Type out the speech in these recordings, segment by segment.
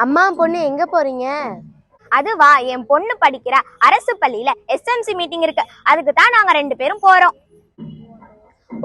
அம்மா பொண்ணு எங்க போறீங்க? அதுவா, என் பொண்ணு படிக்கிற அரசு பள்ளியில எஸ்எம்சி மீட்டிங் இருக்கு. அதுக்கு தான் நாங்க 2 பேரும் போறோம்.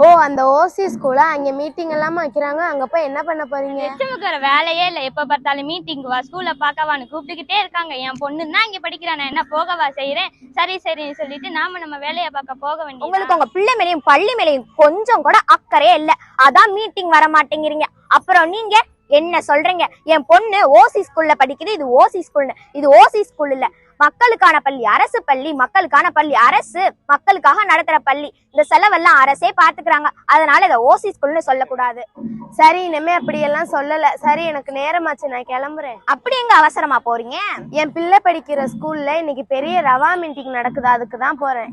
ஓ, அந்த ஓசி ஸ்கூலா? அங்க மீட்டிங் எல்லாம் வைக்கிறாங்க. அங்க போய் என்ன பண்ண போறீங்க? எச்சமுக்கிற வேலையே இல்ல. எப்ப பார்த்தாலும் மீட்டிங் வா, ஸ்கூல்ல பாக்கவான்னு கூப்பிட்டுக்கிட்டே இருக்காங்க. என் பொண்ணு தான் இங்க படிக்கிறான், என்ன போகவா செய்யறேன். சரி சரின்னு சொல்லிட்டு நாம நம்ம வேலையை பார்க்க போக வேண்டிய. உங்களுக்கு உங்க பிள்ளை மேலையும் பள்ளி மேலையும் கொஞ்சம் கூட அக்கறையே இல்ல. அதான் மீட்டிங் வர மாட்டேங்கிறீங்க. அப்புறம் நீங்க என்ன சொல்றீங்க? என் பொண்ணு ஓசி ஸ்கூல்ல படிக்குது. இது ஓசி ஸ்கூல், இது ஓசி ஸ்கூல் இல்ல. மக்களுக்கான பள்ளி, அரசு பள்ளி, மக்களுக்கான பள்ளி, அரசு மக்களுக்காக நடத்துற பள்ளி. இந்த செலவெல்லாம் அரசே பாத்துக்கிறாங்க. அதனால இதை ஓசி ஸ்கூல்னு சொல்லக்கூடாது. சரி, இனிமே அப்படியெல்லாம் சொல்லல. சரி, எனக்கு நேரமாச்சு, நான் கிளம்புறேன். அப்படி எங்க அவசரமா போறீங்க? என் பிள்ளை படிக்கிற ஸ்கூல்ல இன்னைக்கு பெரிய ரவா மீட்டிங் நடக்குது, அதுக்கு தான் போறேன்.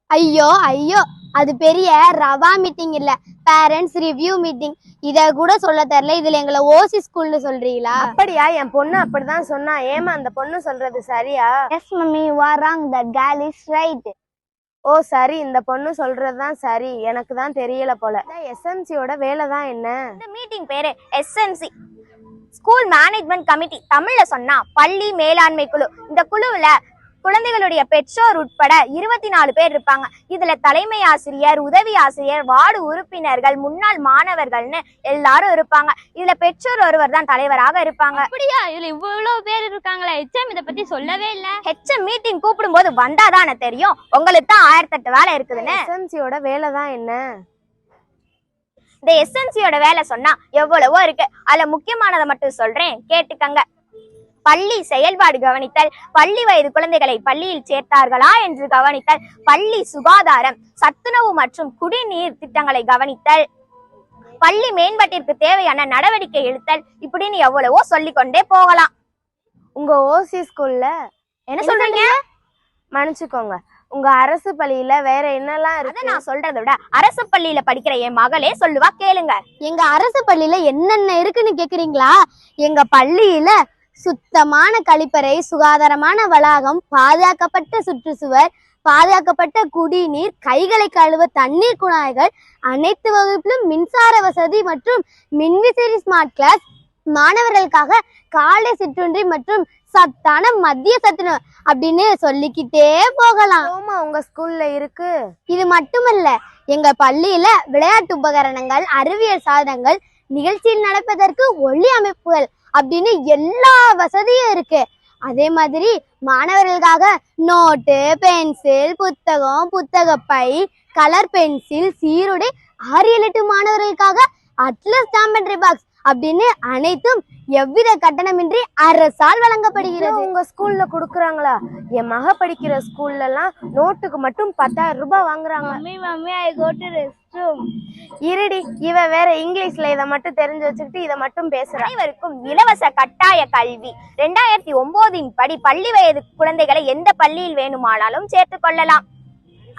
ஐயோ ஐயோ, அது பெரிய ரவா மீட்டிங் இல்ல, பேரண்ட்ஸ் ரிவ்யூ மீட்டிங். இத கூட சொல்ல தெரியல, இதுல எங்களை ஓசி ஸ்கூல்னு சொல்றீங்களா? அப்படியா? என் பொண்ணு அப்படிதான் சொன்னா. ஏமா அந்த பொண்ணு சொல்றது சரியா? S mummy, you are wrong, that girl is right. ஓ சரி, இந்த பொண்ணு சொல்றதுதான் சரி. எனக்கு தான் தெரியல போல. எஸ்எம்சியோட வேலை தான் என்ன? இந்த மீட்டிங் பேரு எஸ்எம்சி, ஸ்கூல் மேனேஜ்மெண்ட் கமிட்டி. தமிழ்ல சொன்னா பள்ளி மேலாண்மை குழு. இந்த குழுவுல குழந்தைகளுடைய பெற்றோர் உட்பட 24 பேர் இருப்பாங்க. இதுல தலைமை ஆசிரியர், உதவி ஆசிரியர், வார்டு உறுப்பினர்கள், முன்னாள் மாணவர்கள்னு எல்லாரும் இருப்பாங்க. இதுல பெற்றோர் ஒருவர் தான் தலைவராக இருப்பாங்க. அப்படியா? இதுல இவ்வளவு பேர் இருக்காங்களா? ஹெச்எம் இத பத்தி சொல்லவே இல்ல. ஹெச்எம் மீட்டிங் கூப்பிடும் போது வந்தாதானே தெரியும். உங்களுக்கு தான் 1008 வேலை இருக்குதுன்னு. எஸ்எம்சியோட வேலை தான் என்ன? இந்த எஸ்எம்சியோட வேலை சொன்னா எவ்வளவோ இருக்கு. அதுல முக்கியமானதை மட்டும் சொல்றேன், கேட்டுக்கங்க. பள்ளி செயல்பாடு கவனித்தல், பள்ளி வயது குழந்தைகளை பள்ளியில் சேர்த்தார்களா என்று கவனித்தல், பள்ளி சுகாதாரம், சத்துணவு மற்றும் குடிநீர் திட்டங்களை கவனித்தல், பள்ளி மேம்பாட்டிற்கு தேவையான நடவடிக்கை எடுத்தல், இப்படின்னு எவ்வளவோ சொல்லிக்கொண்டே போகலாம். உங்க ஓசி ஸ்கூல்ல என்ன சொல்றீங்க? மன்னிச்சுக்கோங்க, உங்க அரசு பள்ளியில வேற என்னெல்லாம் இருக்கு? நான் சொல்றதை விட அரசு பள்ளியில படிக்கிற என் மகளே சொல்லுவா, கேளுங்க. எங்க அரசு பள்ளியில என்னென்ன இருக்குன்னு கேக்குறீங்களா? எங்க பள்ளியில சுத்தமான கழிப்பறை, சுகாதாரமான வளாகம், பாதுகாக்கப்பட்ட சுற்றுச்சுவர், பாதுகாக்கப்பட்ட குடிநீர், கைகளை கழுவ தண்ணீர் குழாய்கள், அனைத்து வகுப்பிலும் மின்சார வசதி மற்றும் மின்விசிறி, ஸ்மார்ட் கிளாஸ், மாணவர்களுக்காக காலை சிற்றுண்டி மற்றும் சத்தான மத்திய சத்துணவு அப்படின்னு சொல்லிக்கிட்டே போகலாம். உங்க ஸ்கூல்ல இருக்கு. இது மட்டுமல்ல, எங்க பள்ளியில விளையாட்டு உபகரணங்கள், அறிவியல் சாதனங்கள், நிகழ்ச்சியில் நடப்பதற்கு ஒளி அமைப்புகள் அப்படின்னு எல்லா வசதியும் இருக்கு. அதே மாதிரி மாணவர்களுக்காக நோட்டு, பென்சில், புத்தகம், புத்தகப்பை, கலர் பென்சில், சீருடை, 6-8 மாணவர்களுக்காக அட்லஸ் ஜாமெட்ரி பாக்ஸ் அப்படின்னு அனைத்தும் எவ்வித கட்டணமின்றி அரசால் வழங்கப்படுகிறது. உங்க ஸ்கூல்ல குடுக்குறாங்களா? என் மக படிக்கிற ஸ்கூல்ல எல்லாம் நோட்டுக்கு மட்டும் 10,000 ரூபாய் வாங்குறாங்க. Mummy, I go to restroom. இருடி, இவ வேற இங்கிலீஷ்ல இதை மட்டும் தெரிஞ்சு வச்சுக்கிட்டு இதை மட்டும் பேசுறா. அனைவருக்கும் இலவச கட்டாய கல்வி. 2009 படி பள்ளி வயது குழந்தைகளை எந்த பள்ளியில் வேணுமானாலும் சேர்த்துக் கொள்ளலாம்.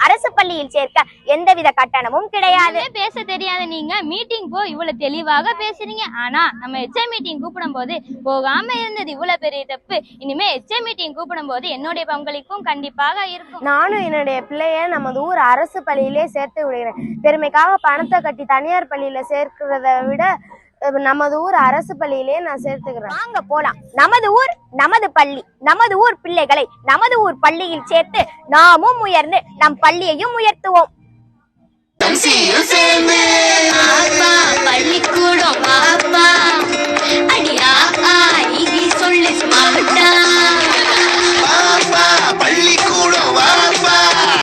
அரசு பள்ளியில் சேர்க்க எந்தவித கட்டணமும் கிடையாது. பேச தெரியாத நீங்க மீட்டிங் போய் இவ்வளவு தெளிவாக பேசுறீங்க. ஆனா நம்ம எச்எம் மீட்டிங் கூப்பிடும் போது போகாம இருந்தது இவ்வளவு பெரிய தப்பு. இனிமே எச்எம் மீட்டிங் கூப்பிடும் போது என்னுடைய பங்களிப்பும் கண்டிப்பாக இருக்கும். நானும் என்னுடைய பிள்ளைய நமது ஊர் அரசு பள்ளியிலே சேர்த்து விடுகிறேன். பெருமைக்காக பணத்தை கட்டி தனியார் பள்ளியில சேர்க்கிறத விட நமது ஊர் அரசு பள்ளியிலே நான் சேர்த்துக்கிறேன். வாங்க போலாம். நமது ஊர், நமது பள்ளி, நமது ஊர் பிள்ளைகளை நமது ஊர் பள்ளியில் சேர்த்து நாமும் உயர்ந்து நம் பள்ளியையும் உயர்த்துவோம். பள்ளிக்கூடம்